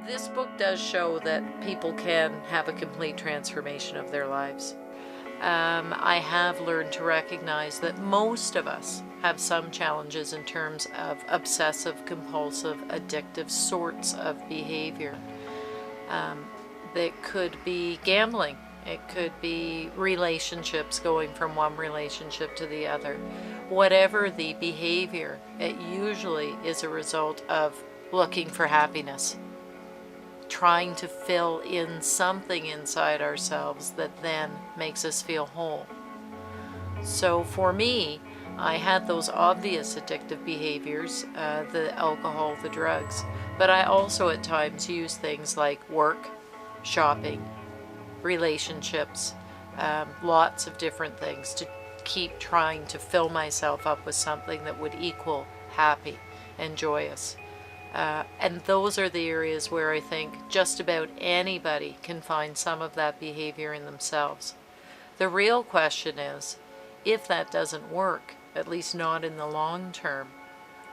This book does show that people can have a complete transformation of their lives. I have learned to recognize that most of us have some challenges in terms of obsessive, compulsive, addictive sorts of behavior. That could be gambling. It could be relationships, going from one relationship to the other. Whatever the behavior, it usually is a result of looking for happiness, trying to fill in something inside ourselves that then makes us feel whole. So for me, I had those obvious addictive behaviors, the alcohol, the drugs, but I also at times use things like work, shopping, relationships, lots of different things to keep trying to fill myself up with something that would equal happy and joyous. And those are the areas where I think just about anybody can find some of that behavior in themselves. The real question is, if that doesn't work, at least not in the long term,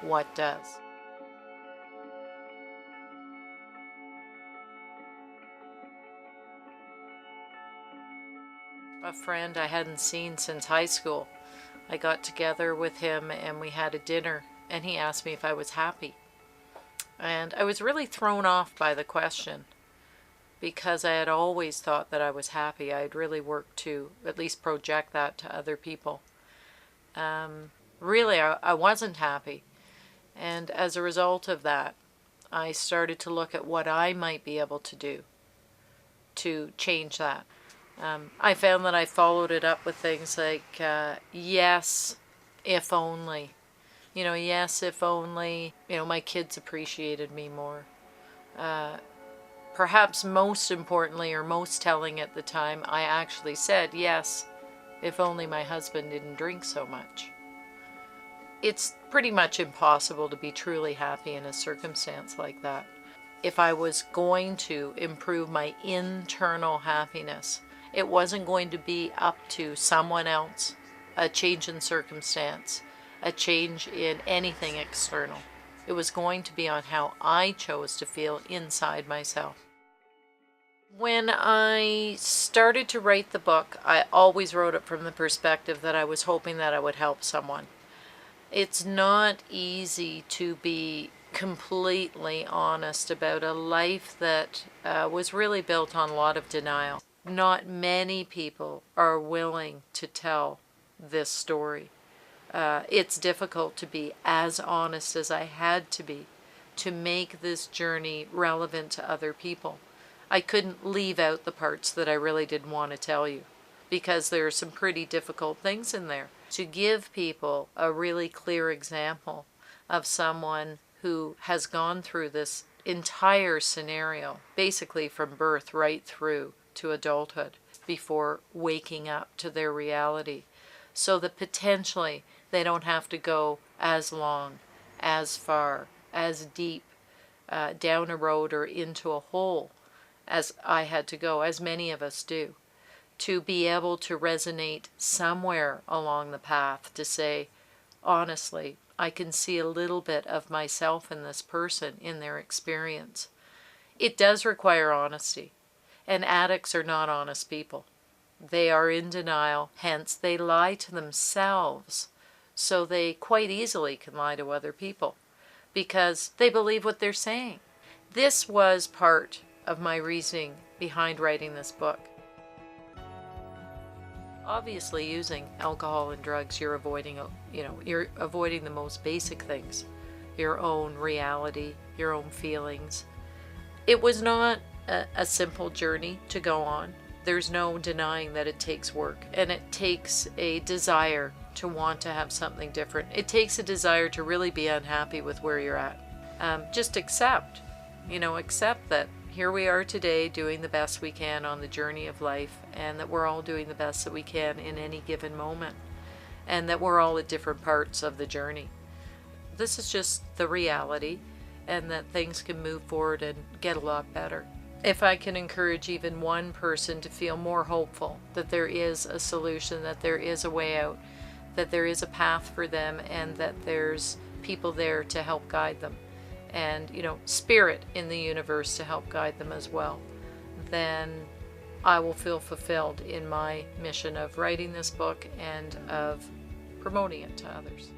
what does? A friend I hadn't seen since high school. I got together with him and we had a dinner, and he asked me if I was happy. And I was really thrown off by the question, because I had always thought that I was happy. I had really worked to at least project that to other people. Really, I wasn't happy. And as a result of that, I started to look at what I might be able to do to change that. I found that I followed it up with things like, yes, if only. Yes, if only, my kids appreciated me more. Perhaps most importantly, or most telling at the time, I actually said, yes, if only my husband didn't drink so much. It's pretty much impossible to be truly happy in a circumstance like that. If I was going to improve my internal happiness, it wasn't going to be up to someone else, a change in circumstance, a change in anything external. It was going to be on how I chose to feel inside myself. When I started to write the book, I always wrote it from the perspective that I was hoping that I would help someone. It's not easy to be completely honest about a life that was really built on a lot of denial. Not many people are willing to tell this story. It's difficult to be as honest as I had to be to make this journey relevant to other people. I couldn't leave out the parts that I really didn't want to tell you, because there are some pretty difficult things in there. To give people a really clear example of someone who has gone through this entire scenario, basically from birth right through to adulthood, before waking up to their reality, so that potentially they don't have to go as long, as far, as deep down a road or into a hole as I had to go, as many of us do, to be able to resonate somewhere along the path to say, honestly, I can see a little bit of myself in this person, in their experience. It does require honesty, and addicts are not honest people. They are in denial, hence they lie to themselves, so they quite easily can lie to other people because they believe what they're saying. This was part of my reasoning behind writing this book. Obviously, using alcohol and drugs, you're avoiding the most basic things, your own reality, your own feelings. It was not a simple journey to go on. There's no denying that it takes work, and it takes a desire to want to have something different. It takes a desire to really be unhappy with where you're at. Just accept that here we are today doing the best we can on the journey of life, and that we're all doing the best that we can in any given moment, and that we're all at different parts of the journey. This is just the reality, and that things can move forward and get a lot better. If I can encourage even one person to feel more hopeful, that there is a solution, that there is a way out, that there is a path for them, and that there's people there to help guide them, and, spirit in the universe to help guide them as well, then I will feel fulfilled in my mission of writing this book and of promoting it to others.